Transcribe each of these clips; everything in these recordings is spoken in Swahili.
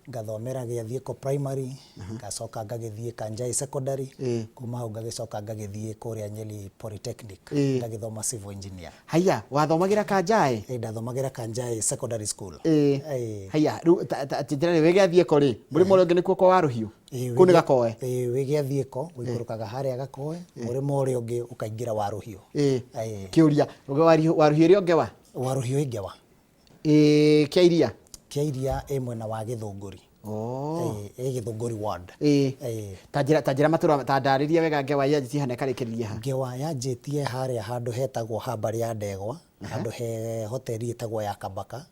ngathomera Gĩathiĩko primary, ngacoka ngagĩthiĩ Kanjai secondary, kuma hau ngagĩcoka ngagĩthiĩ kũrĩa Nyeri polytechnic ngagĩthoma civil engineer. Haya, wathomagĩra Kanjai? Ndathomagĩra Kanjai secondary school. Haya, rĩu atĩndĩra wĩ Gĩathiĩko rĩ, mũrĩmo ũrĩa ũngĩ nĩkuo kwa Waruhiũ? Kũu nĩ Gakoe? Wĩ Gĩathiĩko ũikũrũkaga harĩa Gakoe, mũrĩmo ũrĩa ũngĩ ũkaingĩra Waruhiũ. Kĩũria, Waruhiũ ĩrĩ o Ngewa? Waruhiũ ĩ Ngewa. Kĩa iria? Kĩa iria ĩ mwena wa Gĩthũngũri. Gĩthũngũri ward. Tanjĩra matũra tandarĩria wega Ngewa yanjĩtie hana ĩkarĩkĩrĩria ha? Ngewa yanjĩtie harĩa handũ hetagwo Hamba rĩa Ndegwa, handũ he hoteli ĩtagwo ya Kabaka.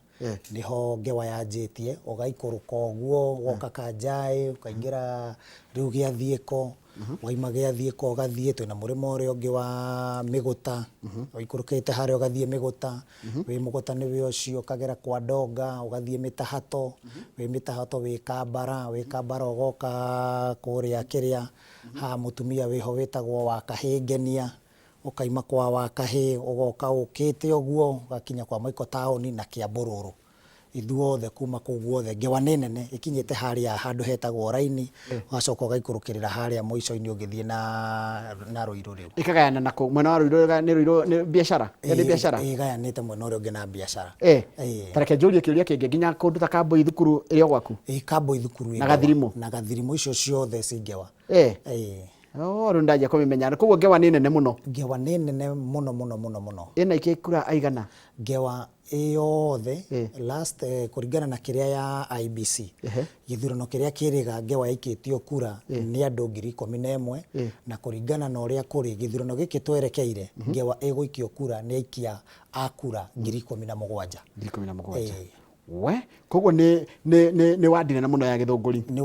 Niho Ngewa yanjĩtie, ũgaikũrũka ũguo woka Kanjai ũkaingĩra rĩu Gĩathiĩko, waima Gĩathiĩko ũgathiĩ twĩna mũrĩmo ũrĩa ũngĩ wa Mĩgũta, ũikũrũkĩte harĩa ũgathiĩ Mĩgũta, wĩ Mũgũta nĩwe ũcio ũkagera kwa Ndonga, ũgathiĩ Mĩtahatũ, wĩ Mĩtahatũ wĩ Kambara, wĩ Kambara ũgoka kũrĩa kĩrĩa ha mũtumia wĩho wĩtagwo wa Kahĩngenia, ũkaima kwa wa Kahĩ ũgoka ũkĩte ũguo ũgakinya kwa Maiko taũni na Kĩambũrũrũ. Ithuothe kuma kũu guothe Ngewa nĩ nene ĩkinyĩte harĩa handũ hetagwo Raini, ũgacoka ũgaikũrũkĩrĩra harĩa mũico-inĩ ũgĩthiĩ na Rũirũ rĩu. Ĩkagayana na kũu mwena wa Rũirũ nĩ Rũirũ nĩ biacara? Nĩ biacara? Ĩgayanĩte mwena ũrĩa ũngĩ na biacara. Tareke njũrie kĩũria kĩngĩ nginya kũndũ ta Kambũi thukuru ĩrĩ o gwaku? Kambũi thukuru na Gathirimũ? Na Gathirimũ icio ciothe ci Ngewa. Rĩu ndanjia kũmĩmenya. Koguo Ngewa nĩ nene mũno? Ngewa nĩ nene mũno mũno mũno mũno. Ĩna ikĩkura aigana? Ngewa yothe last kũringana na kĩrĩa ya IBC, gĩthurano kĩrĩa kĩrĩga Ngewa yaikĩtio kura nĩ andũ 11,000, na kũringana na ũrĩa kũrĩ gĩthurano gĩkĩ twerekeire Ngewa ĩgũikio kura nĩ aikia a kura 17,000. 17,000. We, koguo nĩ wadi nene mũno ya Gĩthũngũri? Nĩ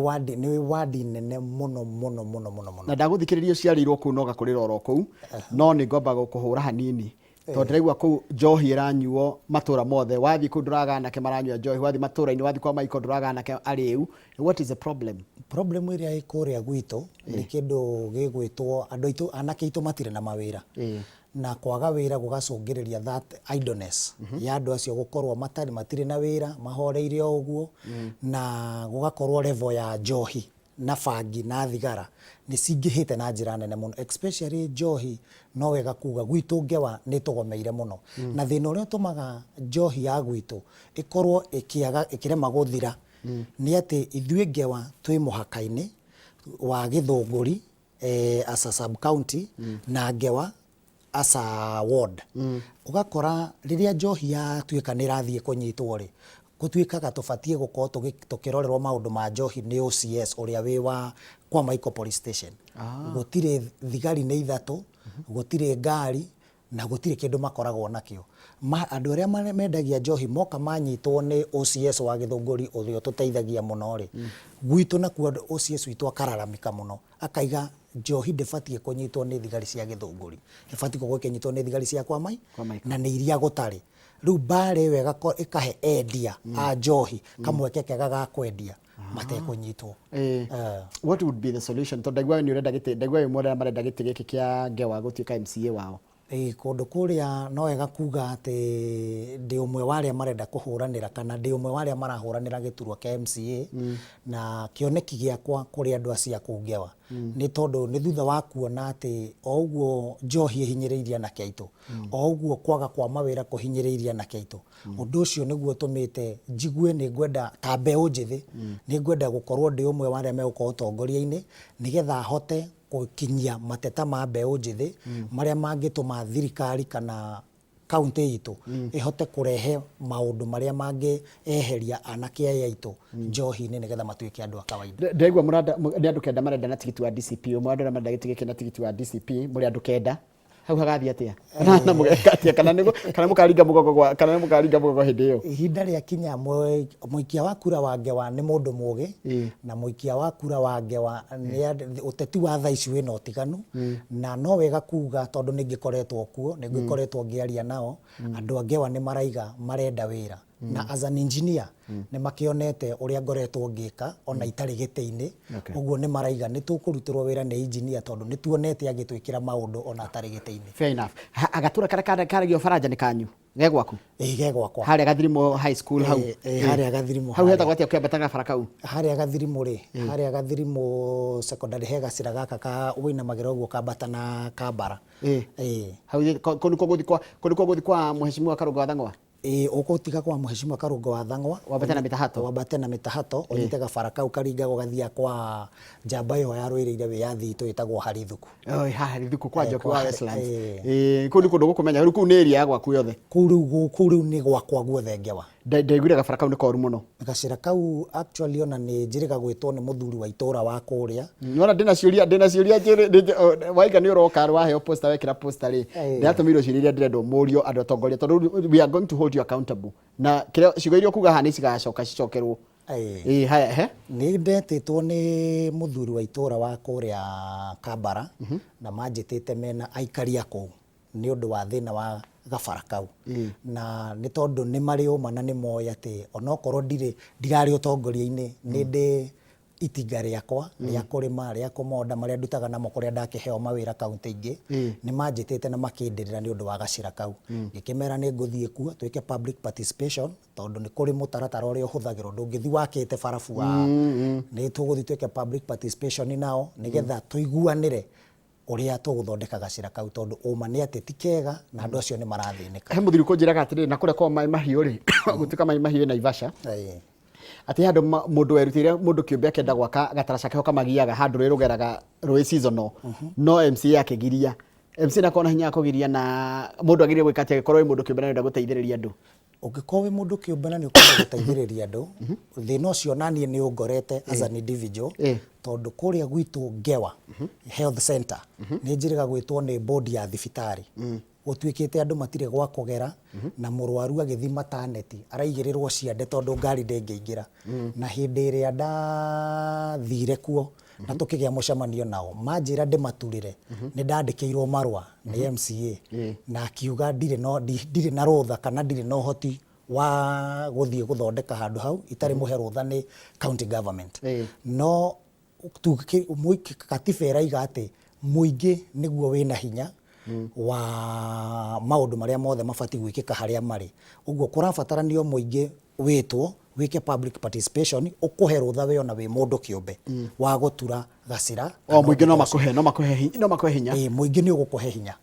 wadi nene mũno mũno mũno mũno mũno. Na ndagũthikĩrĩria ũciarĩirwo kũu no gakũrĩra oro kũu, no nĩ ngomba gũkũhũra hanini. Tondũ ndĩraigua kũu njohi ĩranyuo matũra mothe, wathiĩ kũu ndũraga anake maranyua njohi, wathiĩ matũra-inĩ, wathiĩ kwa Maiko ndũraga anake arĩu. What is the problem? Problem ĩrĩa ĩ kũrĩa gwitũ nĩ kĩndũ gĩgwĩtwo andũ aitũ, anake aitũ matirĩ na mawĩra. Na kwaga wĩra gũgacũngĩrĩria that idleness ya andũ acio gũkorwo matirĩ na wĩra, mahoreire o ũguo, na gũgakorwo level ya njohi na bangi na thigara nĩ cingĩhĩte na njĩra nene mũno, especially njohi. No wega kuga gwitũ Ngewa nĩ tũgomeire mũno, na thĩna ũrĩa ũtũmaga njohi ya gwitũ ĩkorwo ĩkĩrema gũthira nĩ atĩ ithuĩ Ngewa twĩ mũhaka-inĩ wa Gĩthũngũri as a sub county na Ngewa as a ward. Ugakora rĩrĩa njohi yatuĩka nĩ rathiĩ kũnyitwo rĩ, gũtuĩkaga tũbatiĩ gũkorwo tũkĩrorerwo maũndũ ma njohi nĩ OCS ũrĩa wĩ wa kwa Maiko police station. Gũtirĩ thigari nĩ ithatũ, gũtirĩ ngari, na gũtirĩ kĩndũ makoragwo nakĩo. Andũ arĩa mendagia njohi moka manyitwo nĩ OCS wa Gĩthũngũri ũrĩa tũteithagia mũno rĩ, gwitũ nakuo OCS witũ akararamika mũno, akaiga njohi ndĩbatiĩ kũnyitwo nĩ thigari cia Gĩthũngũri, ĩbatiĩ gũkorwo ĩkĩnyitwo nĩ thigari cia kwa Maiko, na nĩ iria gũtarĩ. Rĩu mbara ĩyo ĩkahe endia a njohi kamweke kega ga kwendia matekũnyitwo. What would be the solution? Tondũ ndaigua nĩ ũrenda gĩtĩ, ndaigua wĩ mũrĩa marenda gĩtĩ gĩkĩ kĩa Ngewa gũtuĩka MCA wao. Kũndũ kũrĩa no wega kuga atĩ ndĩ ũmwe wa arĩa marenda kũhũranĩra, kana ndĩ ũmwe wa arĩa marahũranĩra gĩturwa kĩa MCA, na kĩoneki gĩakwa kũrĩ andũ acio kũu Ngewa nĩ tondũ nĩ thutha wa kuona atĩ o ũguo njohi ĩhinyĩrĩirie anake aitũ, o ũguo kwaga kwa mawĩra kũhinyĩrĩirie anake aitũ, ũndũ ũcio nĩguo tũmĩte njigue nĩ ngwenda ta mbeũ njĩthĩ, nĩ ngwenda gũkorwo ndĩ ũmwe wa arĩa megũkorwo ũtongoria-inĩ, nĩgetha hote gũkinyia mateta ma mbeũ njĩthĩ marĩa mangĩtũma thirikari kana kaunti itũ ĩhote kũrehe maũndũ marĩa mangĩeheria anake aya aitũ njohi-inĩ nĩgetha matuĩke andũ a kawaida. Ndaigua nĩ andũ kenda marenda na tigiti wa DCP, ũmwe andũ arĩa marenda gĩtĩ gĩkĩ na tigiti wa DCP, mũrĩ andũ kenda. Hau hagathia atĩa? Na mũgeka atĩa? Kana mũkaringa mũgogo hĩndĩ ĩyo? Ihinda rĩa kinya mũikia wa kura wa Ngewa nĩ mũndũ mũgĩ, na mũikia wa kura wa Ngewa ũteti wa thaa ici wĩna ũtiganu, na no wega kuga tondũ nĩ ngĩkoretwo kuo, nĩ ngĩkoretwo ngĩaria nao, andũ a Ngewa nĩ maraiga marenda wĩra. na as an engineer nĩ makĩonete ũrĩa ngoretwo ngĩka ona itarĩ gĩtĩ-inĩ ũguo nĩ maraiga nĩ tũkũrutĩrwo wĩra nĩ engineer tondũ nĩ tuonete agĩtwĩkĩra maũndũ ona atarĩ gĩtĩ-inĩ. Fair enough. Agatura karĩa karagio Faranja nĩ kanyu ge gwaku? Ge gwakwa. Harĩa Gathirimo high school hau? Harĩa Gathirimo. Hau hetagwo atĩa ũkĩambata gabara kau? Harĩa Gathirimo rĩ, harĩa Gathirimo secondary he gacĩra gaka ka wĩinamagĩra ũguo kambata na Kambara. Hau kũndũ gũthi kwa Mheshimiwa Karũngo wa Thang'wa? Ũgũtiga kwa Mheshimiwa Karũngo wa Thang'wa wambate na mĩtahato, wambate na mĩtahato ũnyite gabara kau karingagwo gathia kwa njamba ĩyo yarũĩrĩire wĩyathi itũ ĩtagwo Harithuku. Harithuku kwa Njoki wa Westlands. Kũu nĩ kũndũ gũkũmenya, rĩu kũu nĩ area ya gwaku yothe? Kũu rĩu nĩ gwakwa guothe ngewa. Ndaiguire gabara kau nĩ koru mũno. Gacĩra kau actually ona nĩ njĩrĩga gwĩtwo nĩ mũthuri wa itũũra wa kũrĩa. Nona ndĩna ciũria Waiga nĩ ũroka waheo poster wekĩra poster rĩ, ndĩratũmĩirwo ciũria iria ndĩrenda ũmũrio andũ atongoria tondũ we are going to hold you accountable. Na kĩrĩa ciugo iria kuga haha nĩ cigacoka cicokerwo. Haya nĩ ndetĩtwo nĩ mũthuri wa itũũra wa kũrĩa Kambara na manjĩtĩte mena aikari a kũu nĩ ũndũ wa thĩna wa gabara kau na nĩ tondũ nĩ marĩ ũma na nĩ moĩ atĩ onokorwo ndirarĩ ũtongoria-inĩ nĩ ndĩ itinga rĩakwa rĩa kũrĩma rĩa kũmonda marĩa ndutaga namo kũrĩa ndakĩheo mawĩra kaunti ingĩ nĩ manjĩtĩte na makĩndĩrĩra nĩ ũndũ wa gacĩra kau ngĩkĩmera nĩ ngũthiĩ kuo twĩke public participation tondũ nĩ kũrĩ mũtaratara ũrĩa ũhũthagĩrwo ndũngĩthi wakĩte barabu wa nĩ tũgũthiĩ twĩke public participation nao nĩgetha tũiguanĩre ũrĩa tũgũthondeka gacĩra kau tondũ ũma nĩ atĩ ti kega na andũ acio nĩ marathĩnĩka. He mũthuri kũnjĩraga atĩrĩrĩ na kũrĩa kwa Mai Mahiũ rĩ gũtuĩka Mai Mahiũ Naivasha atĩ handũ mũndũ werutĩire mũndũ kĩũmbe akĩenda gwaka gataraca keho kamagiaga handũ rwĩ rũgeraga rwĩ seasonal no MC akĩgiria MC nakona hinya kũgiria na mũndũ agĩrĩire gwĩka atĩ agĩkorwo wĩ mũndũ kĩũmbe na nĩenda gũteithĩrĩria andũ. Ũngĩkorwo wĩ mũndũ kĩũmbe na nĩ ũkwenda gũteithĩrĩria andũ thĩna ũcio naniĩ nĩ ũngorete as an individual tondũ kũrĩa gwitũ Ngewa health center nĩ njĩrĩga gwĩtwo nĩ board ya thibitarĩ gũtuĩkĩte andũ matirĩ gwa kũgera na mũrwaru agĩthi mataneti araigĩrĩrwo ciande tondũ ngari ndĩngĩingĩra na hĩndĩ ĩrĩa ndathire kuo na tũkĩgĩa mũcemanio nao manjĩra ndĩmaturĩre nĩ ndandĩkĩirwo marũa nĩ MCA na akiuga ndirĩ na rũtha kana ndirĩ na ũhoti wa gũthiĩ gũthondeka handũ hau itarĩ mũhe rũtha nĩ county government no katiba ĩraiga atĩ mũingĩ nĩguo wĩna hinya wa maũndũ marĩa mothe mabatiĩ gwĩkĩka harĩa marĩ ũguo kũrabataranio mũingĩ wĩtwo wĩke public participation ũkũhe rũtha we ona wĩ mũndũ kĩũmbe wa gũtura gacĩra mũingĩ no makũhe hinya mũingĩ nĩ ũgũkũhe hinya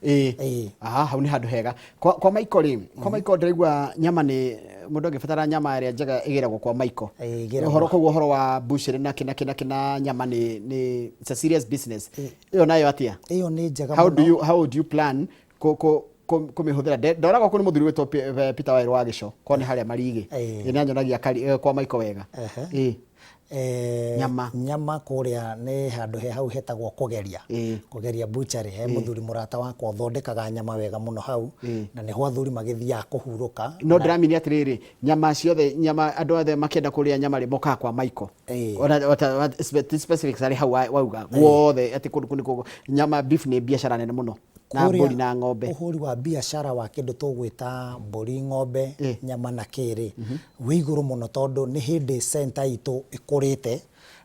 hau nĩ handũ hega kwa Maiko rĩ kwa Maiko ndĩraigua nyama nĩ mũndũ angĩbatara nyama ĩrĩa njega ĩgeragwo kwa Maiko ũhoro wa bushĩrĩ na kĩna nyama nĩ it's a serious business ĩyo nayo atĩa ĩyo nĩ njega mũno how would you plan kũmĩhũthĩra ndoragwo kũrĩ mũthuri wĩtwo Peter Wairũ wa Gĩco ko nĩ harĩa Marigĩ nĩ anyonagia kwa Maiko wega nyama kũrĩa nĩ handũ he hau hetagwo kũgeria butchery he mũthuri mũrata wakwa ũthondekaga nyama wega mũno hau na nĩho athuri magĩthiaga kũhurũka no ndĩramenya atĩrĩrĩ nyama ciothe andũ othe makĩenda kũrĩa nyama rĩ mokaga kwa Maiko specifics arĩ hau wauga guothe atĩ kũndũ nyama beef nĩ biacara nene mũno na mbũri na ng'ombe ũhũri wa biacara wa kĩndũ tũgwĩta mbũri ng'ombe nyama na kĩrĩ wĩ igũrũ mũno tondũ nĩ hĩndĩ center itũ ĩkũrĩte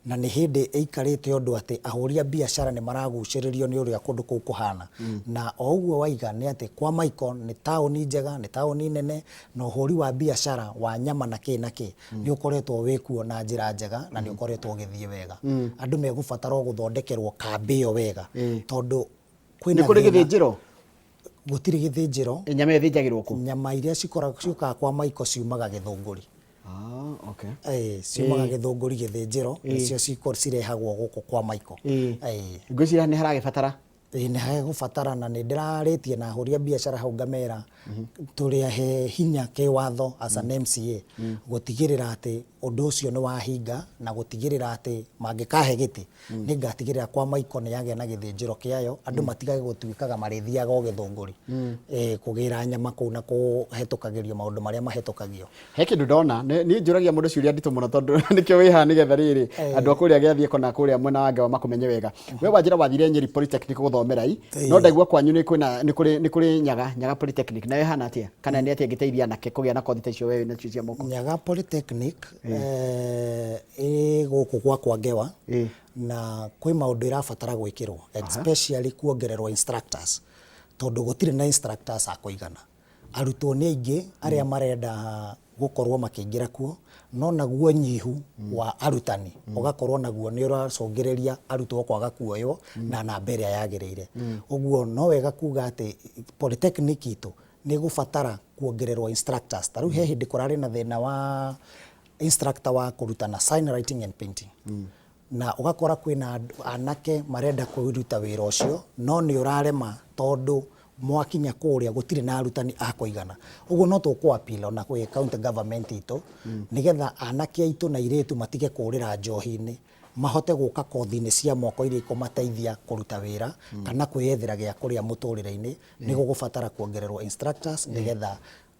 na nĩ hĩndĩ ĩikarĩte ũndũ atĩ ahũri a biacara nĩ maragucĩrĩrio nĩ ũrĩa kũndũ kũu kũhana na o ũguo waiga nĩ atĩ kwa Maiko nĩ taũni njega nĩ taũni nene na ũhũri wa biacara wa nyama na kĩ nĩ ũkoretwo wĩkuo na njĩra njega na nĩ ũkoretwo ũgĩthiĩ wega andũ megũbatara gũthondekerwo kambĩ ĩyo wega tondũ nĩ kũrĩ gĩthĩnjĩro gũtirĩ gĩthĩnjĩro nyama ĩthĩnjagĩrwo kũ nyama iria ciũkaga kwa Maiko ciumaga Gĩthũngũri ciumaga Gĩthũngũri gĩthĩnjĩro nĩcio cirehagwo gũkũ kwa Maiko ngwĩciria nĩ haragĩbatara nĩ hegũbatara na nĩ ndĩrarĩtie na ahũri a biacara hau ngamera tũrĩahe hinya kĩwatho as an MCA gũtigĩrĩra atĩ ũndũ ũcio nĩ wahinga na gũtigĩrĩra atĩ mangĩkahe gĩtĩ nĩ ngatigĩrĩra kwa Maiko nĩ yagĩa na gĩthĩnjĩro kĩayo andũ matigage gũtuĩkaga marĩthiaga o Gĩthũngũri kũgĩra nyama kũu na kũhetũkagĩrio maũndũ marĩa mahetũkagio. He kĩndũ ndona niĩ njũragia mũndũ ciũria nditũ mũno tondũ nĩkĩo wĩ haha nĩgetha rĩrĩ andũ a kũrĩa Gĩathĩ na kũrĩa mwena wa Ngewa makũmenye wega we wanjĩra wathire Nyeri Polytechnic gũthomera Merai no ndaigua kwanyu nĩ kũrĩ Nyaga Polytechnic nayo hana atia kana nĩ atia ngĩteithia anake kũgĩa na kothi ta icio wewe na cia moko? Nyaga Polytechnic gũkũ gwakwa Ngewa na kwĩ maũndũ ĩrabatara gwĩkĩrwo especially kuongererwo instructors tondũ gũtirĩ na instructors a kũigana. Arutwo nĩ aingĩ arĩa marenda gũkorwo makĩingĩra kuo no naguo nyihu wa arutani ũgakorwo naguo nĩ ũracũngĩrĩria arutwo kwaga kuoywo na namba ĩrĩa yagĩrĩire. Ũguo no wega kuga atĩ Polytechnic itũ nĩ gũbatara kuongererwo instructors. Ta rĩu he hĩndĩ kũrarĩ na thĩna wa instructor wa kũrutana sign writing and painting na ũgakora kwĩna anake marenda kũruta wĩra ũcio no nĩ ũrarema tondũ mwakinya kũrĩa gũtirĩ na arutani a kũigana. Ũguo no tũkũ appeal ona kwĩ county government itũ nĩgetha anake aitũ na airĩtu matige kũrĩra njohi-inĩ mahote gũka kothi-inĩ cia moko iria ikũmateithia kũruta wĩra kana kwĩyethera gĩa kũrĩa mũtũrĩre-inĩ. Nĩ gũgũbatara kuongererwo instructors nĩgetha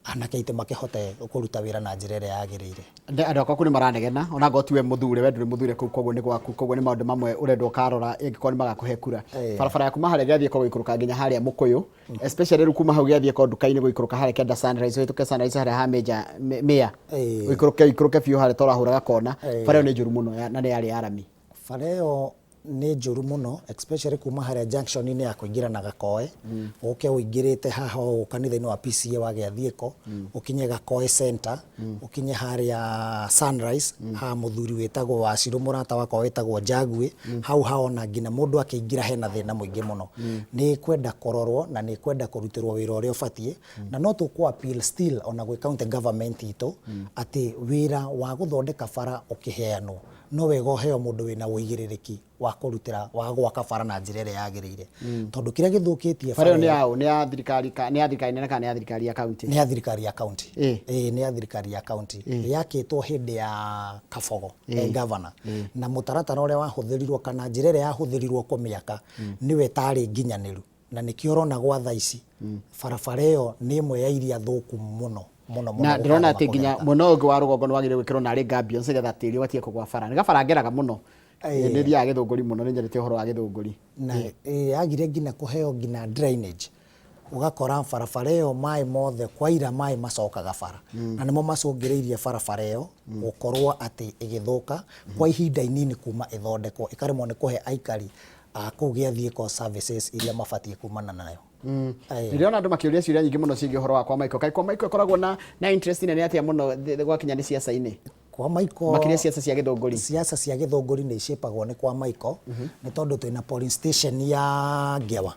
anake aitũ makĩhote kũruta wĩra na njĩra ĩrĩa yagĩrĩire. Andũ akwa nĩ maranegena ona ngo tiwe mũthure we ndũrĩ mũthure kũu koguo nĩ gwaku koguo nĩ maũndũ mamwe ũrendwo karora ĩngĩkorwo nĩ magakũhe kura. Barabara ya kuma harĩa gĩathiĩ ko gũikũrũka nginya harĩa Mũkũyũ especially rĩu kuma hau gĩathiĩ ko nduka-inĩ gũikũrũka harĩa kenda Sunrise wĩtũke Sunrise harĩa ha Major Mia gũikũrũke biũ harĩa tũrahũraga kona. Bara ĩyo nĩ njũru mũno na nĩ yarĩ arami. Bara ĩyo nĩ njũru mũno especially kuma harĩa junction-inĩ ya kũingĩra na Gakoe ũke ũingĩrĩte haha kanitha-inĩ wa PCA wa Gĩathiĩko ũkinye Gakoe Center ũkinye harĩa Sunrise ha mũthuri wĩtagwo Wacirũ mũrata wakwa wĩtagwo Njagũĩ hau haona nginya mũndũ akĩingĩra hena thĩna mũingĩ mũno. Nĩ kwenda kũrorwo na nĩ kwenda kũrutĩrwo wĩra ũrĩa ũbatiĩ na no tũkũ appeal still ona gwĩ county government itũ atĩ wĩra wa gũthondeka bara ũkĩheanwo no wega ũheo mũndũ wĩna ũigĩrĩrĩki wa kũrutĩra wa gwaka bara na njĩra ĩrĩa yagĩrĩire. Tondũ kĩrĩa gĩthũkĩtie bara ĩyo nĩ ya thirikari nene kana nĩ ya thirikari ya county? Nĩ ya thirikari ya county. Nĩ ya thirikari ya county. Yakĩtwo hĩndĩ ya Kabogo governor na mũtaratara ũrĩa wahũthĩrirwo kana njĩra ĩrĩa yahũthĩrirwo kũmĩaka nĩwe tarĩ nginyanĩru na nĩkĩo ũrona gwa thaa ici barabara ĩyo nĩ ĩmwe ya iria thũku mũno na ndĩrona atĩ nginya mwena ũngĩ wa rũgongo nĩ wagĩrĩirwo gwĩkĩrwo narĩ gambions nĩgetha tĩri ũbatie kũgwa bara. Nĩ gabara ngeraga mũno nĩ thiaga Gĩthũngũri mũno nĩ nyendete ũhoro wa Gĩthũngũri na yagire nginya kũheo nginya drainage ũgakora barabara ĩyo maĩ mothe kwa ira maĩ macokaga bara na nĩmo macũngĩrĩirie barabara ĩyo gũkorwo atĩ ĩgĩthũka kwa ihinda inini kuma ĩthondekwo ĩkaremwo nĩ kũhe aikari a kũu Gĩathiĩko services iria mabatie kumana nayo. Nĩrĩona andũ makĩũria ciũria nyingĩ mũno ciĩgiĩ ũhoro wa kwa Michael. Kaĩ kwa Michael ĩkoragwo na interest nene atĩa mũno gwakinya nĩ ciaca-inĩ? Kwa Michael makĩria ciaca cia Gĩthũngũri. Ciaca cia Gĩthũngũri nĩ icĩpagwo nĩ kwa Michael nĩ tondũ twĩna polling station ya Ngewa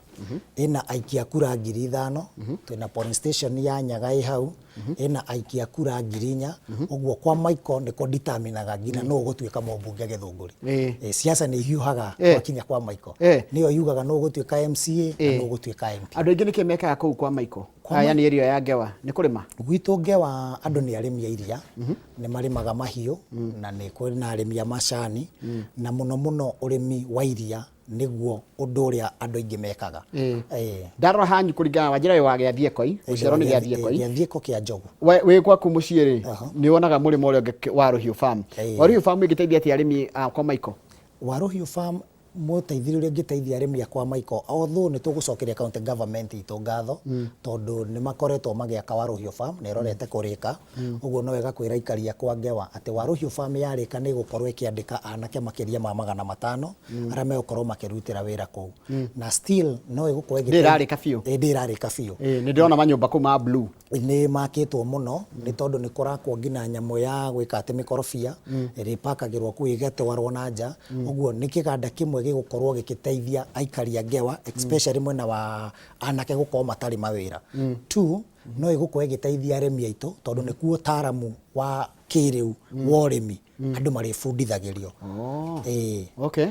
ĩna aikia kura 5,000 twĩna polling station ya Nyaga ĩ hau ĩna aikia kura 4,000 ũguo kwa Michael nĩko determinaga nginya no ũgũtuĩka mũmbunge Gĩthũngũri. Ciaca nĩ ihiũhaga gwakinya kwa Michael nĩyo yugaga no ũgũtuĩka MCA na no ũgũtuĩka MP. Andũ aingĩ nĩkĩ mekaga kũu kwa Michael? Yani area ya Ngewa nĩ kũrĩma? Gwitũ Ngewa andũ nĩ arĩmi a iria nĩ marĩmaga mahiũ na nĩ kũrĩ na arĩmi a macani na mũno ũrĩmi wa iria nĩguo ũndũ ũrĩa andũ aingĩ mekaga. Ndarora hanyu kũringana na njĩra yo wa Gĩathiĩko ũciaro nĩ Gĩathiĩko kĩa Njogu wĩ gwaku mũciĩ rĩ nĩ wonaga mũrĩmo ũrĩa ũngĩ wa Rũhiũ Farm. Wa Rũhiũ Farm ĩgĩteithia atĩa arĩmi kwa Michael? Wa Rũhiũ Farm mũteithĩrĩria ngĩteithia arĩmi akwa Michael although nĩ tũgũcokeria county government itũ ngatho tondũ nĩ makoretwo magĩaka Wa Rũhiũ Farm nĩ ĩrorete kũrĩka ũguo no wega kwĩra aikari akwa Ngewa atĩ Wa Rũhiũ Farm yarĩka nĩ gũkorwo ĩkĩandĩka anake makĩria ma 500 arĩa megũkorwo makĩrutĩra wĩra kũu na still no ĩgũkorwo ndĩrarĩka biũ. Ndĩrarĩka biũ. Nĩ ndĩrona manyũmba kũu ma blue nĩ makĩtwo mũno nĩ tondũ nĩ kũrakwo nginya nyamũ ya gwĩka atĩ mĩkorobia ĩrĩpakagĩrwo kũu ĩgetwarwo na nja ũguo nĩ kĩganda kĩmwe gĩgũkorwo gĩgĩteithia aikari a Ngewa especially mwena wa anake gũkorwo matarĩ mawĩra. Two, no ĩgũkorwo ĩgĩteithia arĩmi aitũ tondũ nĩkuo ũtaaramu wa kĩrĩu wa ũrĩmi andũ marĩbundithagĩrio. Okay.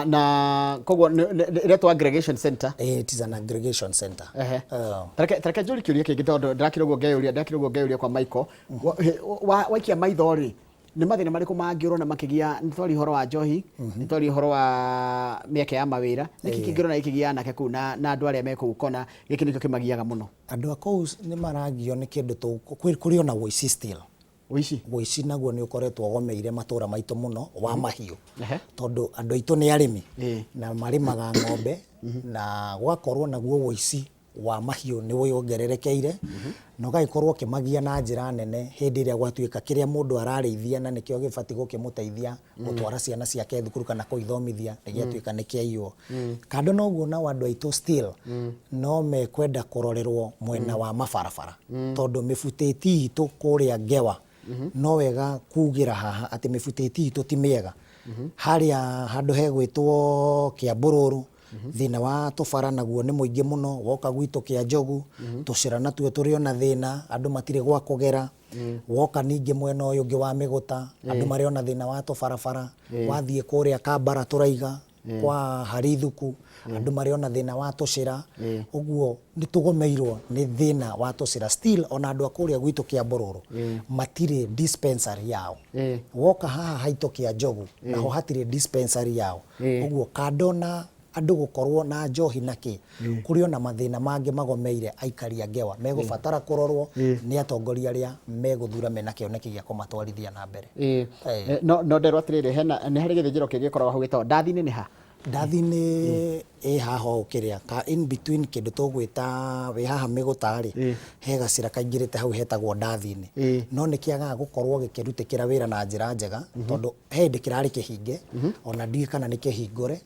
Na koguo ĩretwo aggregation center? It is an aggregation center. Tareke njũri kĩũria kĩngĩ tondũ ndakĩrwo ngeyũria kwa Michael waikia maitho rĩ nĩ mathĩna marĩkũ mangĩũrona makĩgia nĩ twari ũhoro wa njohi nĩ twari ũhoro wa mĩeke ya mawĩra nĩkĩ kĩngĩrona gĩkĩgia anake kũu na andũ arĩa me kũu kona gĩkĩ nĩkĩo kĩmagiaga mũno? Andũ a kũu nĩ maragio nĩ kĩndũ kũrĩ ona wũici still Ũici naguo nĩ ũkoretwo ũgomeire matũra maitũ mũno wa mahiũ tondũ andũ aitũ nĩ arĩmi na marĩmaga ng'ombe na gwakorwo naguo ũici wa mahiũ nĩ wongererekeire na ũgagĩkorwo ũkĩmagia na njĩra nene hĩndĩ ĩrĩa gwatuĩka kĩrĩa mũndũ ararĩithia na nĩkĩo gĩbatiĩ gũkĩmũteithia gũtwara ciana ciake thukuru kana kũithomithia gĩatuĩka nĩ kĩaiywo. Kando na ũguo nao andũ aitũ still no mekwenda kũrorerwo mwena wa mabarabara tondũ mĩbutĩti itũ kũrĩa Ngewa no wega kugĩra haha atĩ mĩbutĩti itũ ti mĩega. Harĩa handũ hegwĩtwo Kĩambũrũrũ thĩna wa tũbara naguo nĩ mũingĩ mũno, woka gwitũ Kĩanjogu tũcĩra natuo tũrĩ ona thĩna, andũ matirĩ gwa kũgera. Woka ningĩ mwena ũyũ ũngĩ wa Mĩgũta andũ marĩ ona thĩna wa tũbarabara. Wathiĩ kũrĩa Kambara tũraiga kwa Harithuku andũ marĩ ona thĩna wa tũcĩra. Ũguo nĩ tũgomeirwo nĩ thĩna wa tũcĩra. Still ona andũ a kũrĩa gwitũ Kĩambũrũrũ matirĩ dispensary yao. Woka haha haitũ Kĩanjogu naho hatirĩ dispensary yao. Ũguo kando na andũ gũkorwo na njohi nakĩ kũrĩ ona mathĩna mangĩ magomeire aikari a Ngewa megũbatara kũrorwo nĩ atongoria arĩa megũthura mena kĩoneki gĩa kũmatwarithia na mbere. No nderwo atĩrĩrĩ nĩ harĩ gĩthĩnjĩro kĩngĩ gĩkoragwo hau gĩtagwo ndathi-inĩ nĩ ha? Ndathi-inĩ haha ũkĩrĩa ka in between kĩndũ tũgwĩta wĩ haha Mĩgũta-rĩ he gacĩra kaingĩrĩte hau hetagwo ndathi-inĩ, no nĩ kĩagaga gũkorwo gĩkĩrutĩkĩra wĩra na njĩra njega tondũ he hĩndĩ kĩrarĩ kĩhinge ona ndiũĩ kana nĩ kĩhingũre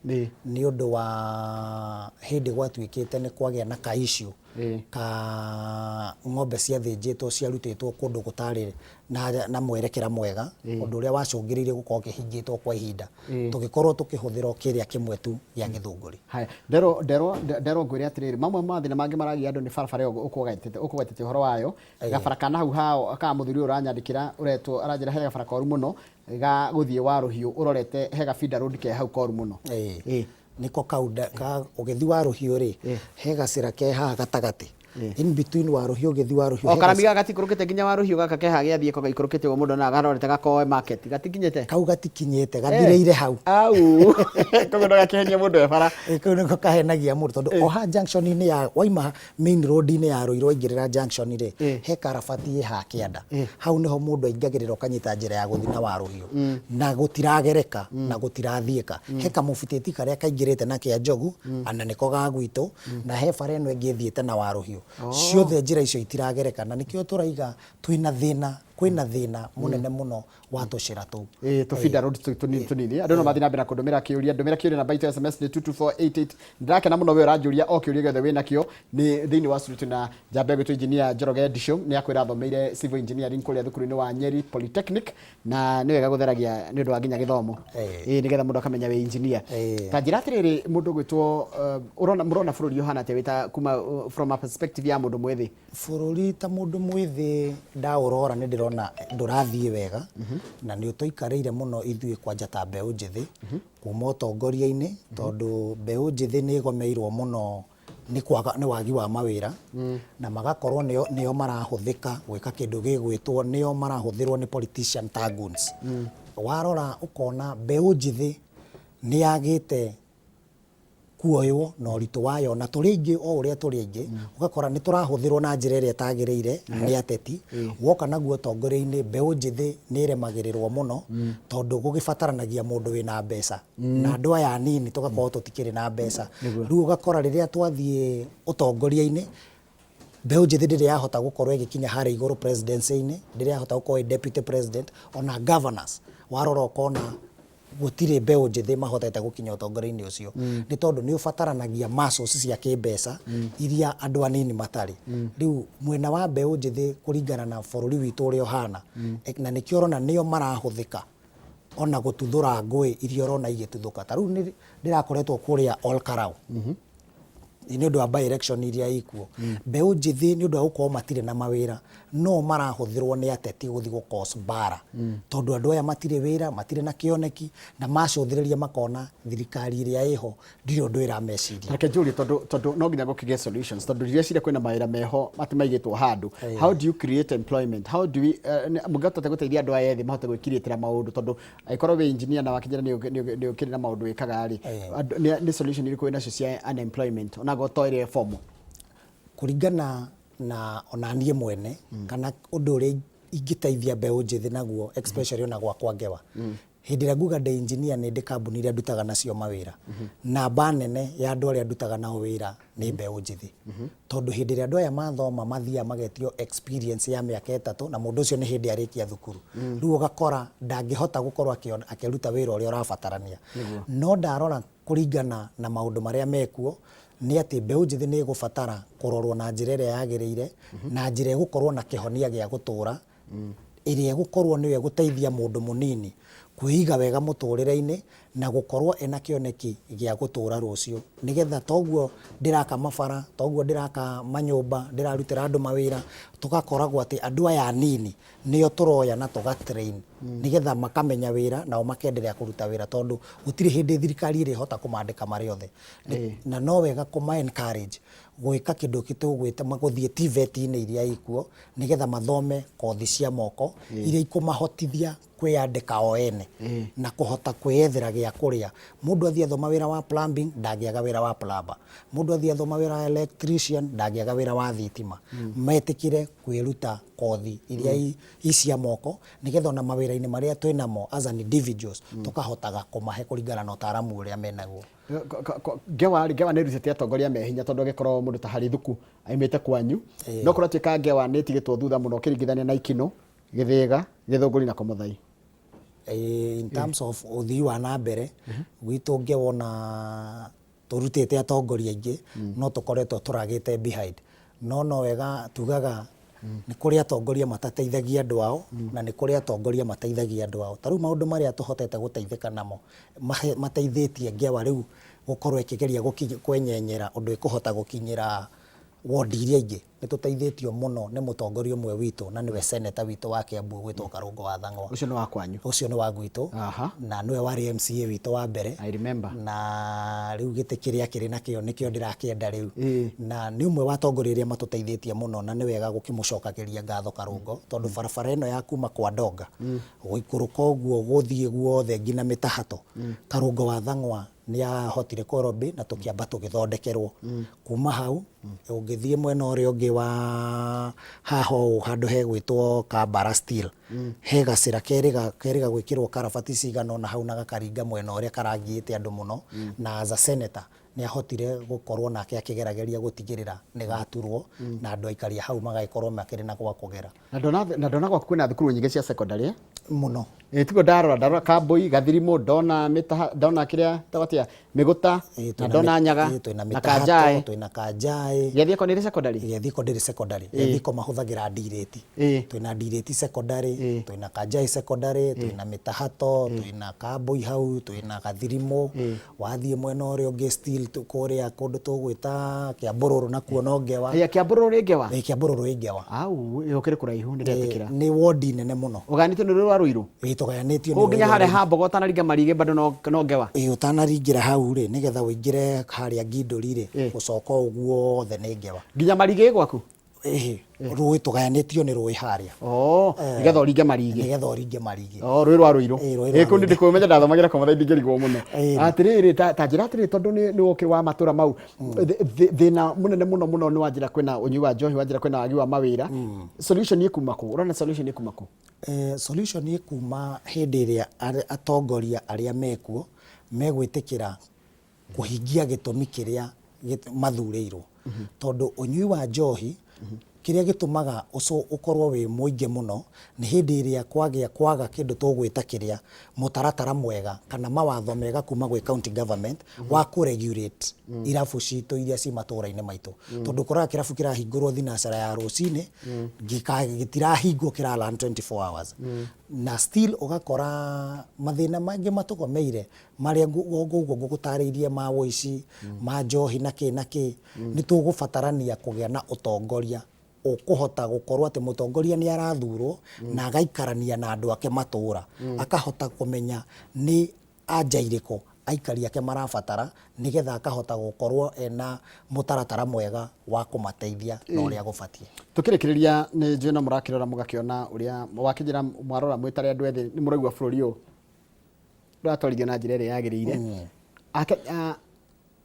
nĩ ũndũ wa hĩndĩ gwatuĩkĩte nĩ kwagĩa na ka issue ka ng'ombe ciathĩnjĩtwo ciarutĩtwo kũndũ gũtarĩ na mwerekera mwega, ũndũ ũrĩa wacũngĩrĩirie gũkorwo kĩhingĩtwo kwa ihinda tũgĩkorwo tũkĩhũthĩra kĩrĩa kĩmwe tu gĩa Gĩthũngũri. Nderwo ngwĩre atĩrĩrĩ mamwe ma mathĩna mangĩ maragia andũ nĩ barabara ĩyo ũkũgwetete ũhoro wayo, gabara kana hau hao ka mũthuri ũyũ ũranyandĩkĩra ũretwo aranjĩra he gabara koru mũno ga gũthiĩ Waruhiũ ũrorete he ga feeder road ke hau koru mũno. Niko kauda ũgĩthi Waruhiũ-rĩ he gacĩra ke haha gatagatĩ in between Waruhiũ ũgĩthi Waruhiũ o karamiga gatikũrũkĩte nginya Waruhiũ gaka ke haha gĩathiĩ ko gaikũrũkĩte ũguo mũndũ na agarorete gakoe market gatikinyĩte kau gatikinyĩte gathirĩire hau koguo no gakĩhenia mũndũ bara kau nĩko kahenagia mũndũ tondũ oha junction-inĩ ya waima main road-inĩ ya Rũirũ waingĩrĩra junction-rĩ he karabati ha kĩanda hau nĩho mũndũ aingagĩrĩra ũkanyita njĩra ya gũthiĩ na Waruhiũ na gũtiragereka na gũtirathiĩka. He kamũbutĩti karĩa kaingĩrĩte na Kĩanjogu ana nĩko ga gwitũ na he bara ĩno ĩngĩ ĩthiĩte na Waruhiũ. Ciothe njĩra icio itiragereka na nĩkĩo tũraiga twĩna thĩna kwĩna thĩna mũnene mũno wa tũcĩra tũu tũ feeder road tũnini. Andũ no mathiĩ na mbere na kũndũmĩra kĩũria namba itũ SMS nĩ 22488. Ndĩrakena mũno we ũranjũria o kĩũria gĩothe wĩna kĩo nĩ thĩinĩ wa studio na njamba gwĩtwo engineer Njoroge Ndicũ nĩ akwĩra athomeire civil engineering kũrĩa thukuru-inĩ wa Nyeri Polytechnic na nĩ wega gũtheragia nĩ ũndũ wa nginya gĩthomo nĩgetha mũndũ akamenya wĩ engineer. Ta njĩra atĩrĩrĩ mũndũ gwĩtwo mũrona bũrũri ũhana atĩa wĩta kuma from a perspective ya mũndũ mwĩthĩ? Bũrũri ta mũndũ mwĩthĩ ndaũrora nĩ ndĩrona ndũrathiĩ wega na nĩ ũtũikarĩire mũno ithuĩ kwanja ta mbeũ njĩthĩ kuma ũtongoria-inĩ tondũ mbeũ njĩthĩ nĩ ĩgomeirwo mũno nĩ wagi wa mawĩra na magakorwo nĩo marahũthĩka gwĩka kĩndũ gĩgwĩtwo nĩo marahũthĩrwo nĩ politician tagoons. Warora ũkona mbeũ njĩthĩ nĩ yagĩte kuoywo na ũritũ wayo na tũrĩ aingĩ o ũrĩa tũrĩ aingĩ ũgakora nĩ tũrahũthĩrwo na njĩra ĩrĩa ĩtagĩrĩire nĩ ateti. Woka naguo ũtongoria-inĩ mbeũ njĩthĩ nĩ ĩremagĩrĩrwo mũno tondũ gũgĩbataranagia mũndũ wĩna mbeca na andũ aya anini tũgakorwo tũtikĩrĩ na mbeca. Rĩu ũgakora rĩrĩa twathiĩ ũtongoria-inĩ mbeũ njĩthĩ ndĩrĩ yahota gũkorwo ĩgĩkinya harĩa igũrũ presidency-inĩ, ndĩrĩ yahota gũkorwo ĩ deputy president ona governors. Warora ũkona gũtirĩ mbeũ njĩthĩ mahotete gũkinya ũtongoria-inĩ ũcio nĩ tondũ nĩ ũbataranagia muscles cia kĩmbeca iria andũ anini matarĩ. Rĩu mwena wa mbeũ njĩthĩ kũringana na bũrũri witũ ũrĩa ũhana na nĩkĩo ũrona nĩo marahũthĩka ona gũtuthũra ngũĩ iria ũrona igĩtuthũka. Ta rĩu ndĩrakoretwo kũrĩa Ol Karau nĩ ũndũ wa by election iria ikuo. Mbeũ njĩthĩ nĩ ũndũ wa gũkorwo matirĩ na mawĩra no marahũthĩrwo nĩ ateti gũthiĩ gũcause mbara tondũ andũ aya matirĩ wĩra matirĩ na kĩoneki na macũthĩrĩria makona thirikari ĩrĩa ĩho ndirĩ ũndũ ĩrameciria. Reke njũrie tondũ no nginya gũkĩgĩa solutions tondũ rĩrĩa ciria kwĩna mawĩra meho matimaigĩtwo handũ. How do you create employment? How do we mũngĩhota gũteithia andũ aya ethĩ mahote gwĩkirĩtĩra maũndũ tondũ angĩkorwo wĩ engineer na wakinyĩra nĩ ũkĩrĩ na maũndũ wĩkaga-rĩ nĩ solution irĩkũ wĩnacio cia unemployment onago toire fomu? Kũringana na ona niĩ mwene kana ũndũ ũrĩa ingĩteithia mbeũ njĩthĩ naguo especially ona gwakwa Ngewa. Hĩndĩ ĩrĩa nguga ndĩ engineer nĩ ndĩ kambuni iria ndutaga nacio mawĩra. Namba nene ya andũ arĩa ndutaga nao wĩra nĩ mbeũ njĩthĩ. Tondũ hĩndĩ ĩrĩa andũ aya mathoma mathiaga magetio experience ya mĩaka 3 na mũndũ ũcio nĩ hĩndĩ arĩkia thukuru. Rĩu ũgakora ndangĩhota gũkorwo akĩruta wĩra ũrĩa ũrabatarania. No ndarora kũringana na maũndũ marĩa mekuo nĩ atĩ mbeũ njĩthĩ nĩ ĩgũbatara kũrorwo na njĩra ĩrĩa yagĩrĩire, na njĩra ĩgũkorwo na kĩhonia gĩa gũtũra, ĩrĩa ĩgũkorwo nĩyo ĩgũteithia mũndũ mũnini kwĩiga wega mũtũrĩre-inĩ na gũkorwo ena kĩoneki gĩa gũtũra rũciũ. Nĩgetha toguo ndĩraka mabara, toguo ndĩraka manyũmba, ndĩrarutĩra andũ mawĩra, tũgakoragwo atĩ andũ aya anini nĩo tũroya na tũgatrain nĩgetha makamenya wĩra nao makenderea kũruta wĩra, tondũ gũtirĩ hĩndĩ thirikari ĩrĩhota kũmandĩka marĩ othe. Na no wega kũma encourage gwĩka kĩndũ gĩtũgwĩta gũthiĩ TVET-inĩ iria ikuo nĩgetha mathome kothi cia moko iria ikũmahotithia kwĩyandĩka o ene na kũhota kwĩyethera gĩa kũrĩa. Mũndũ athiĩ athoma wĩra wa plumbing ndangĩaga wĩra wa plumber, mũndũ athiĩ athoma wĩra wa electrician ndangĩaga wĩra wa thitima. Metĩkĩre kwĩruta kothi iria cia moko nĩgetha ona mawĩra-inĩ marĩa twĩnamo as an individuals tũkahotaga kũmahe kũringana na ũtaaramu ũrĩa menaguo. Ngewa nĩ rutĩte atongoria me hinya, tondũ angĩkorwo mũndũ ta Harithũku aimĩte kwanyu no kũrĩa tuĩka Ngewa nĩ ĩtigĩtwo thutha mũno ũkĩringithania na Ikino, Gĩthĩga, Gĩthũngũri na Komuthai. In terms of ũthii wa na mbere gwitũ Ngewa na tũrutĩte atongoria aingĩ no tũkoretwo tũragĩte behind. No wega tugaga nĩ kũrĩ atongoria matateithagia andũ ao na nĩ kũrĩ atongoria mateithagia andũ ao. Ta rĩu maũndũ marĩa tũhotete gũteithĩka namo mateithĩtie Ngewa rĩu gũkorwo ĩkĩgeria kwenyenyera ũndũ ĩkũhota gũkinyĩra wondi iria ingĩ. Nĩ tũteithĩtio mũno nĩ mũtongoria ũmwe witũ na nĩwe senator witũ wa Kiambu gwĩtwo Karũngũ wa Thang'wa. Ũcio nĩ wa kwanyu? Ũcio nĩ wa gwitũ na nĩwe warĩ MCA witũ wa mbere. I remember. Na rĩu gĩtĩ kĩrĩa kĩrĩ nakĩo nĩkĩo ndĩrakĩenda rĩu. Na nĩ ũmwe wa atongoria arĩa matũteithĩtie mũno na nĩ wega gũkĩmũcokagĩria ngatho Karũngũ, tondũ barabara ĩno ya kuma kwa Ndonga gũikũrũka ũguo gũthiĩ guothe nginya Mĩtahatũ, Karũngũ wa Thang'wa nĩ ahotire kũrobi na tũkĩamba tũgĩthondekerwo. Kuma hau ũngĩthiĩ mwena ũrĩa ũngĩ wa haho handũ hegwĩtwo Kambara Steel, he gacĩra kerĩga gwĩkĩrwo karabati cigana ũna hau na gakaringa mwena ũrĩa karangiĩte andũ mũno, na as a senator nĩ ahotire gũkorwo nake akĩgerageria gũtigĩrĩra nĩ gaturwo na andũ aikaria hau magagĩkorwo makĩrĩ na gwa kũgera. Na ndona gwaku kwĩna thukuru nyingĩ cia secondary mũno. Tiguo ndarora Kambũi, Gathirimu, ndona kĩrĩa tawatia Mĩgũta, na ndona Nyaga na Kanjaĩ. Twĩna Kanjaĩ. Gĩathiko nĩ secondary? Gĩathiko ndĩrĩ secondary. Gĩathiko mahũthagĩra ndirĩti. Twĩna ndirĩti secondary, twĩna Kanjaĩ secondary, twĩna Mĩtahatũ, twĩna Kambũi hau, twĩna Gathirimu. Wathiĩ mwena ũrĩa ũngĩ still kũrĩa kũndũ tũgwĩta Kĩambũrũrũ nakuo no Ngewa. Kĩambũrũrũ nĩ Ngewa? Kĩambũrũrũ nĩ Ngewa. Au yũkĩrĩ kũraihu ndĩretĩkĩra. Nĩ wondi nene mũno. Ũganĩtio nĩ rũĩ rwa Rũirũ? Tũgayanĩtio nĩ ũnginya harĩa Hambogo ũtanaringa Marigĩ bado no Ngewa? Ũtanaringĩra hau rĩ nĩgetha ũingĩre harĩa Ngindũri rĩ gũcoka ũguo othe nĩ Ngewa. Nginya Marigĩ gwaku? Rũĩ tũgayanĩtio nĩ rũĩ harĩa. Nĩgetha ũringe Marigĩ? Nĩgetha ũringe Marigĩ. Rũĩ rwa Rũirũ? Kũu ndĩkũmenya ndathomagĩra Komuthai ndingĩrigwo mũno. Atĩrĩrĩ ta njĩra atĩrĩrĩ, tondũ nĩ wokĩrĩ wa matũra mau, thĩna mũnene mũno nĩ wa njĩra kwĩna ũnyui wa njohi, wa njĩra kwĩna wagi wa mawĩra. Solution nĩ kuma kũ? Ũrona solution nĩ kuma kũ? Solution nĩ kuma hĩndĩ ĩrĩa atongoria arĩa mekuo megwĩtĩkĩra kũhingia gĩtũmi kĩrĩa mathurĩirwo. Tondũ ũnyui wa njohi kĩrĩa gĩtũmaga ũkorwo wĩ mũingĩ mũno nĩ hĩndĩ ĩrĩa kwaga kĩndũ tũgwĩta kĩrĩa mũtaratara mwega kana mawatho mega kuma gwĩ county government wa kũregulate irabu citũ iria ci matũra-inĩ maitũ. Tondũ ũkoraga kĩrabu kĩrahingũrwo thinacara ya rũcinĩ gĩtirahingwo kĩrara 24 hours. Na still ũgakora mathĩna mangĩ matũgomeire marĩa ũguo ngũgũtarĩirie ma ũici, ma njohi na kĩ nĩ tũgũbatarania kũgĩa na ũtongoria ũkũhota gũkorwo atĩ mũtongoria nĩ arathurwo na agaikarania na andũ ake matũra, akahota kũmenya nĩ anja irĩkũ aikari ake marabatara nĩgetha akahota gũkorwo ena mũtaratara mwega wa kũmateithia na ũrĩa gũbatiĩ. Tũkĩrĩkĩrĩria nĩ njũĩ no mũrakĩrora mũgakĩona ũrĩa wakĩnjĩra mwarora mwĩtarĩ andũ ethĩ nĩ mũraigua bũrũri ũyũ ũratwarithio na njĩra ĩrĩa yagĩrĩire.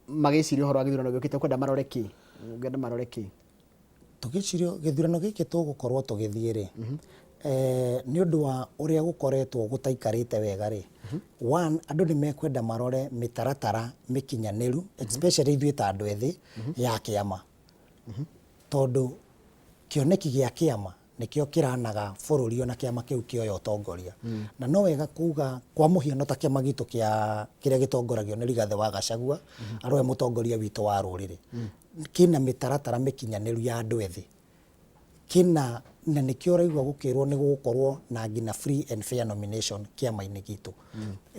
Magĩciria ũhoro wa gĩthurano gĩũkĩte ũkwenda marore kĩ? Ũngĩenda marore kĩ? Tũgĩcirio gĩthurano gĩkĩ tũgũkorwo tũgĩthiĩ rĩ, nĩ ũndũ wa ũrĩa gũkoretwo gũtaikarĩte wega rĩ, one andũ nĩ mekwenda marore mĩtaratara mĩkinyanĩru especially ithuĩ ta andũ ethĩ ya kĩama, tondũ kĩoneki gĩa kĩama nĩkĩo kĩranaga bũrũri ona kĩama kĩu kĩoya ũtongoria, na no wega kuga kwa mũhiano ta kĩama gitũ kĩrĩa gĩtongoragio nĩ Rigathĩ wa Gachagua arũe mũtongoria witũ wa rũrĩrĩ, kĩna mĩtaratara mĩkinyanĩru ya andũ ethĩ, kĩna na nĩkĩo ũraigua gũkĩrwo nĩ gũkorwo na ngina free and fair nomination kĩama-inĩ gitũ,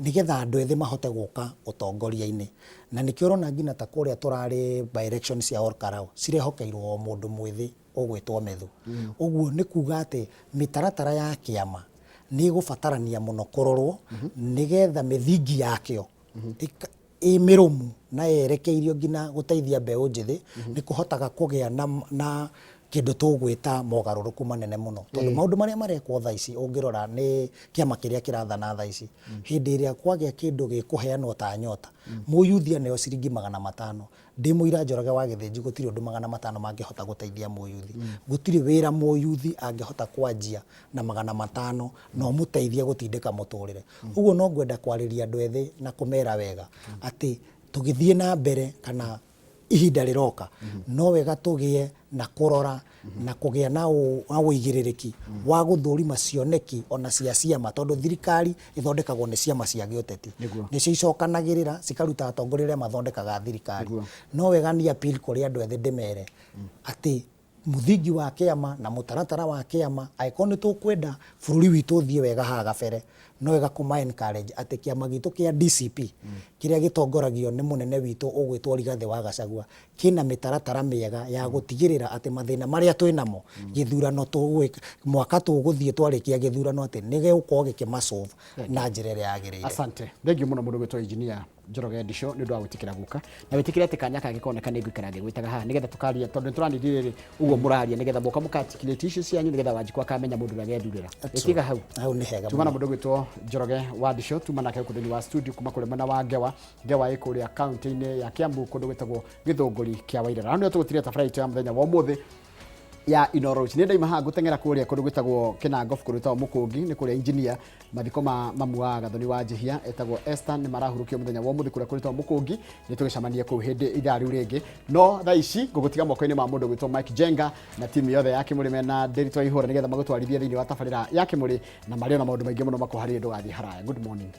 nĩgetha andũ ethĩ mahote gũka ũtongoria-inĩ, na nĩkĩo ũrona ngina ta kũrĩa tũrarĩ by election cia Olkarau cirehokeirwo o mũndũ mwĩthĩ ũgwĩtwo Methu, ũguo nĩ kuga atĩ mĩtaratara ya kĩama nĩ ĩgũbatarania mũno kũrorwo nĩgetha mĩthingi yakĩo ĩ mĩrũmu na yerekeirio ngina gũteithia mbeũ njĩthĩ nĩ kũhotaga kũgĩa na kĩndũ tũgwĩta mogarũrũku manene mũno, tondũ maũndũ marĩa marekwo thaa ici ũngĩrora nĩ kĩama kĩrĩa kĩrathana thaa ici, hĩndĩ ĩrĩa kwagĩa kĩndũ gĩkũheanwo ta nyota, mũyuthi aneo ciringi 500, ndĩ mũira Njoroge wa Gĩthĩnji gũtirĩ ũndũ 500 mangĩhota gũteithia mũyuthi, gũtirĩ wĩra mũyuthi angĩhota kwanjia na 500 na ũmũteithie gũtindĩka mũtũrĩre, ũguo no ngwenda kwarĩria andũ ethĩ na kũmera wega atĩ tũgĩthiĩ na mbere kana ihinda rĩroka no wega tũgĩe na kũrora na kũgĩa na ũigĩrĩrĩki wa gũthũrima cioneki ona cia ciama, tondũ thirikari ĩthondekagwo nĩ ciama cia gĩũteti, nĩcio icokanagĩrĩra cikaruta atongoria arĩa mathondekaga thirikari, no wega ni appeal kũrĩ andũ ethĩ ndĩmere atĩ mũthingi wa kĩama na mũtaratara wa kĩama angĩkorwo nĩ tũkwenda bũrũri witũ ũthiĩ wega haha gabere, no wega kũma encourage atĩ kĩama gitũ kĩa DCP kĩrĩa gĩtongoragio nĩ mũnene witũ ũgwĩtwo Rigathĩ wa Gachagua kĩna mĩtaratara mĩega ya gũtigĩrĩra atĩ mathĩna marĩa twĩnamo gĩthurano mwaka tũgũthiĩ twarĩkia gĩthurano atĩ nĩ gĩgũkorwo gĩkĩmasolve na njĩra ĩrĩa yagĩrĩire. Asante. Thengiũ mũno mũndũ gwĩtwo engineer Njoroge Ndisho nĩ ũndũ wa gwĩtĩkĩra gũka na wĩtĩkĩre atĩ kanya kangĩkoneka nĩ ngũikara ngĩgwĩtaga haha nĩgetha tũkaria, tondũ nĩtũranithia rĩrĩ ũguo mũraria nĩgetha moka mũkatikirĩtie issue cianyu nĩgetha Wanjikũ akamenya mũndũ ũrĩa agethurĩra. Ĩkiga hau nĩ hega tuma na mũndũ gwĩtwo Njoroge wa Ndisho, tuma nake kũndũ wa studio kuma kũrĩa mwena wa Ngewa ĩkũrĩa kaunti-inĩ ya Kiambu kũndũ gwĩtagwo Gĩthũngũri kĩa Wairĩra. Nĩ tũgũtiria tabarĩra ya mũthenya wa ũmũthĩ ya Inoro Road. Nĩ ndaima haha gũteng'era kũrĩa kũndũ gwĩtagwo Kĩnangofu kũndũ gwĩtagwo Mũkũngi, nĩ kũrĩa engineer mathiko ma mamu wa Gathoni wa Njihia etagwo Esther nĩ marahurũkio mũthenya wa ũmũthĩ kũrĩa gwĩtagwo Mũkũngi, nĩ tũgĩcemania kũu hĩndĩ ithaa rĩu rĩngĩ, no thaa ici ngũgũtiga moko-inĩ ma mũndũ gwĩtwo Mike Jenga na timu yothe ya Kĩmũrĩ mena Nderitu Ihũra nĩgetha magũtwarithie thĩinĩ wa tabarĩra ya Kĩmũrĩ na marĩ na maũndũ maingĩ mũno makũharĩrĩria ndũgathiĩ haraya. Good morning.